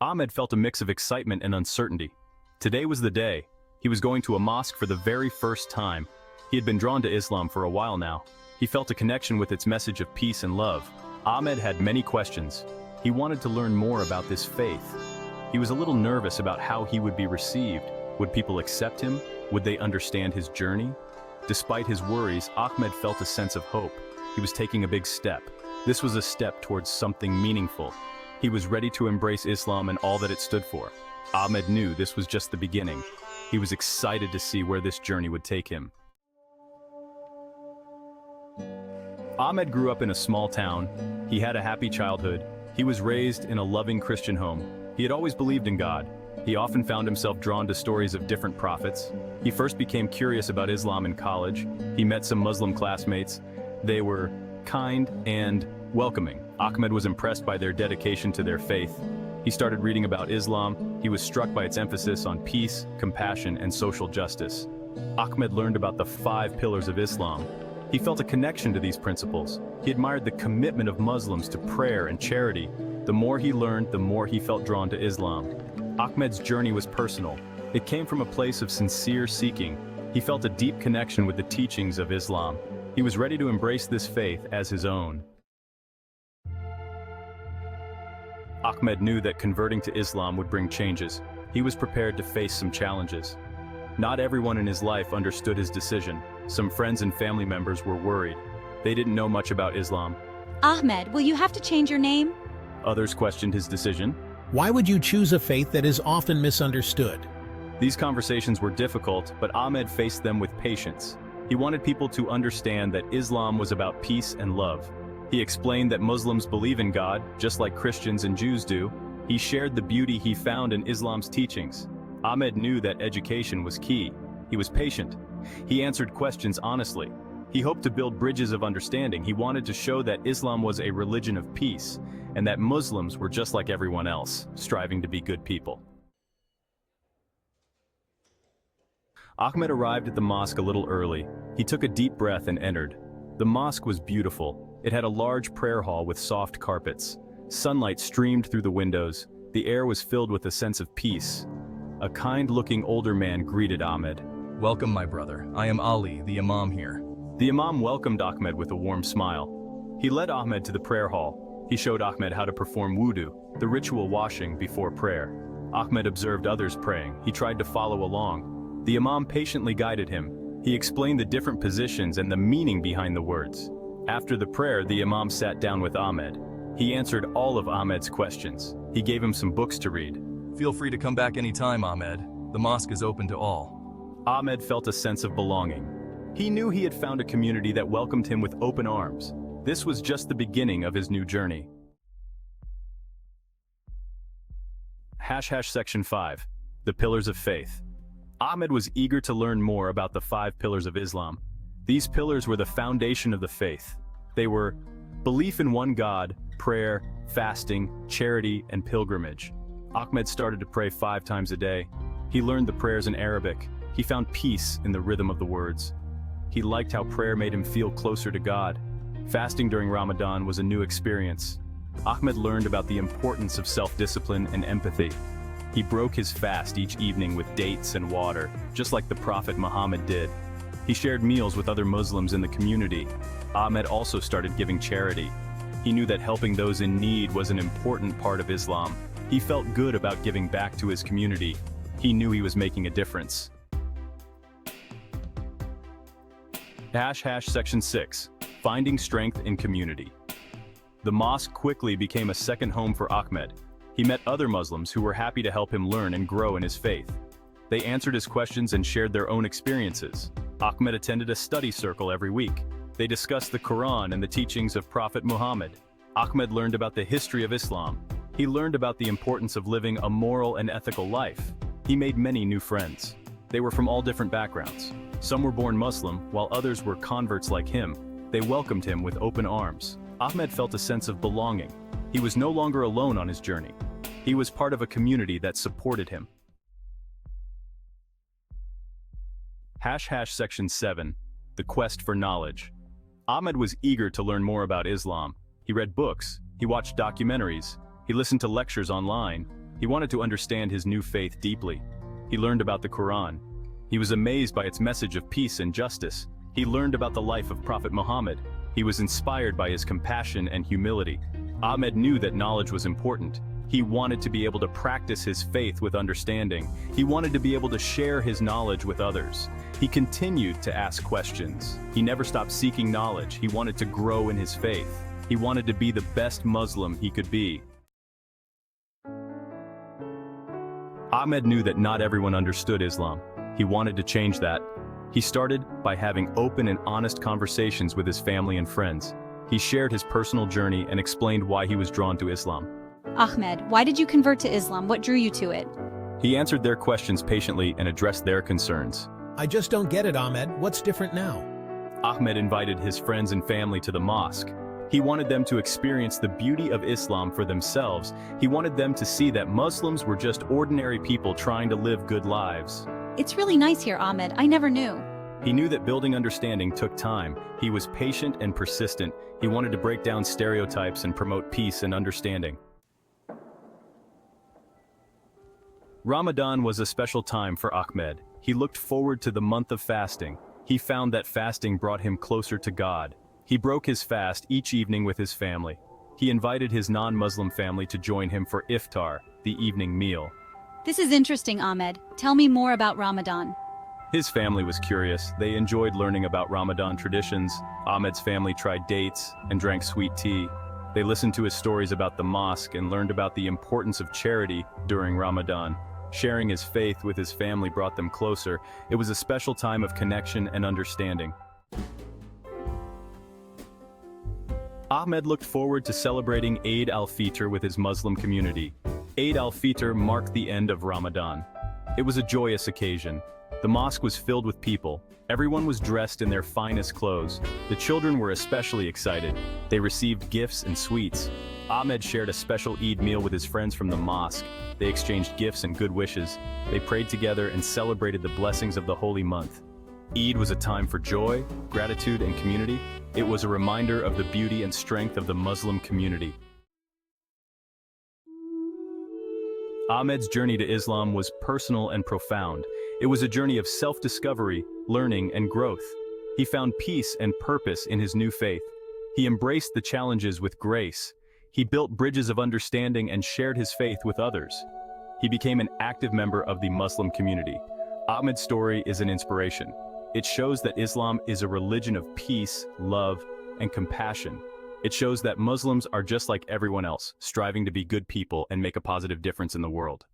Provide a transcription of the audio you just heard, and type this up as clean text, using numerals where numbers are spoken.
Ahmed felt a mix of excitement and uncertainty. Today was the day. He was going to a mosque for the very first time. He had been drawn to Islam for a while now. He felt a connection with its message of peace and love. Ahmed had many questions. He wanted to learn more about this faith. He was a little nervous about how he would be received. Would people accept him? Would they understand his journey? Despite his worries, Ahmed felt a sense of hope. He was taking a big step. This was a step towards something meaningful. He was ready to embrace Islam and all that it stood for. Ahmed knew this was just the beginning. He was excited to see where this journey would take him. Ahmed grew up in a small town. He had a happy childhood. He was raised in a loving Christian home. He had always believed in God. He often found himself drawn to stories of different prophets. He first became curious about Islam in college. He met some Muslim classmates. They were kind and welcoming. Ahmed was impressed by their dedication to their faith. He started reading about Islam. He was struck by its emphasis on peace, compassion, and social justice. Ahmed learned about the 5 pillars of Islam. He felt a connection to these principles. He admired the commitment of Muslims to prayer and charity. The more he learned, the more he felt drawn to Islam. Ahmed's journey was personal. It came from a place of sincere seeking. He felt a deep connection with the teachings of Islam. He was ready to embrace this faith as his own. Ahmed knew that converting to Islam would bring changes. He was prepared to face some challenges. Not everyone in his life understood his decision. Some friends and family members were worried. They didn't know much about Islam. Ahmed, will you have to change your name? Others questioned his decision. Why would you choose a faith that is often misunderstood? These conversations were difficult, but Ahmed faced them with patience. He wanted people to understand that Islam was about peace and love. He explained that Muslims believe in God, just like Christians and Jews do. He shared the beauty he found in Islam's teachings. Ahmed knew that education was key. He was patient. He answered questions honestly. He hoped to build bridges of understanding. He wanted to show that Islam was a religion of peace, and that Muslims were just like everyone else, striving to be good people. Ahmed arrived at the mosque a little early. He took a deep breath and entered. The mosque was beautiful. It had a large prayer hall with soft carpets. Sunlight streamed through the windows. The air was filled with a sense of peace. A kind-looking older man greeted Ahmed. Welcome, my brother. I am Ali, the Imam here. The Imam welcomed Ahmed with a warm smile. He led Ahmed to the prayer hall. He showed Ahmed how to perform wudu, the ritual washing before prayer. Ahmed observed others praying. He tried to follow along. The Imam patiently guided him. He explained the different positions and the meaning behind the words. After the prayer, the Imam sat down with Ahmed. He answered all of Ahmed's questions. He gave him some books to read. Feel free to come back anytime, Ahmed. The mosque is open to all. Ahmed felt a sense of belonging. He knew he had found a community that welcomed him with open arms. This was just the beginning of his new journey. Section 5. The Pillars of Faith. Ahmed was eager to learn more about the 5 pillars of Islam. These pillars were the foundation of the faith. They were belief in one God, prayer, fasting, charity, and pilgrimage. Ahmed started to pray 5 times a day. He learned the prayers in Arabic. He found peace in the rhythm of the words. He liked how prayer made him feel closer to God. Fasting during Ramadan was a new experience. Ahmed learned about the importance of self-discipline and empathy. He broke his fast each evening with dates and water, just like the Prophet Muhammad did. He shared meals with other Muslims in the community. Ahmed also started giving charity. He knew that helping those in need was an important part of Islam. He felt good about giving back to his community. He knew he was making a difference. Section 6. Finding strength in community. The mosque quickly became a second home for Ahmed. He met other Muslims who were happy to help him learn and grow in his faith. They answered his questions and shared their own experiences. Ahmed attended a study circle every week. They discussed the Quran and the teachings of Prophet Muhammad. Ahmed learned about the history of Islam. He learned about the importance of living a moral and ethical life. He made many new friends. They were from all different backgrounds. Some were born Muslim, while others were converts like him. They welcomed him with open arms. Ahmed felt a sense of belonging. He was no longer alone on his journey. He was part of a community that supported him. Section 7. The Quest for Knowledge. Ahmed was eager to learn more about Islam. He read books, he watched documentaries, he listened to lectures online. He wanted to understand his new faith deeply. He learned about the Quran. He was amazed by its message of peace and justice. He learned about the life of Prophet Muhammad. He was inspired by his compassion and humility. Ahmed knew that knowledge was important. He wanted to be able to practice his faith with understanding. He wanted to be able to share his knowledge with others. He continued to ask questions. He never stopped seeking knowledge. He wanted to grow in his faith. He wanted to be the best Muslim he could be. Ahmed knew that not everyone understood Islam. He wanted to change that. He started by having open and honest conversations with his family and friends. He shared his personal journey and explained why he was drawn to Islam. Ahmed, why did you convert to Islam? What drew you to it? He answered their questions patiently and addressed their concerns. I just don't get it, Ahmed. What's different now? Ahmed invited his friends and family to the mosque. He wanted them to experience the beauty of Islam for themselves. He wanted them to see that Muslims were just ordinary people trying to live good lives. It's really nice here, Ahmed. I never knew. He knew that building understanding took time. He was patient and persistent. He wanted to break down stereotypes and promote peace and understanding. Ramadan was a special time for Ahmed. He looked forward to the month of fasting. He found that fasting brought him closer to God. He broke his fast each evening with his family. He invited his non-Muslim family to join him for iftar, the evening meal. This is interesting, Ahmed. Tell me more about Ramadan. His family was curious. They enjoyed learning about Ramadan traditions. Ahmed's family tried dates and drank sweet tea. They listened to his stories about the mosque and learned about the importance of charity during Ramadan. Sharing his faith with his family brought them closer. It was a special time of connection and understanding. Ahmed looked forward to celebrating Eid al-Fitr with his Muslim community. Eid al-Fitr marked the end of Ramadan. It was a joyous occasion. The mosque was filled with people. Everyone was dressed in their finest clothes. The children were especially excited. They received gifts and sweets. Ahmed shared a special Eid meal with his friends from the mosque. They exchanged gifts and good wishes. They prayed together and celebrated the blessings of the holy month. Eid was a time for joy, gratitude, and community. It was a reminder of the beauty and strength of the Muslim community. Ahmed's journey to Islam was personal and profound. It was a journey of self-discovery, learning, and growth. He found peace and purpose in his new faith. He embraced the challenges with grace. He built bridges of understanding and shared his faith with others. He became an active member of the Muslim community. Ahmed's story is an inspiration. It shows that Islam is a religion of peace, love, and compassion. It shows that Muslims are just like everyone else, striving to be good people and make a positive difference in the world.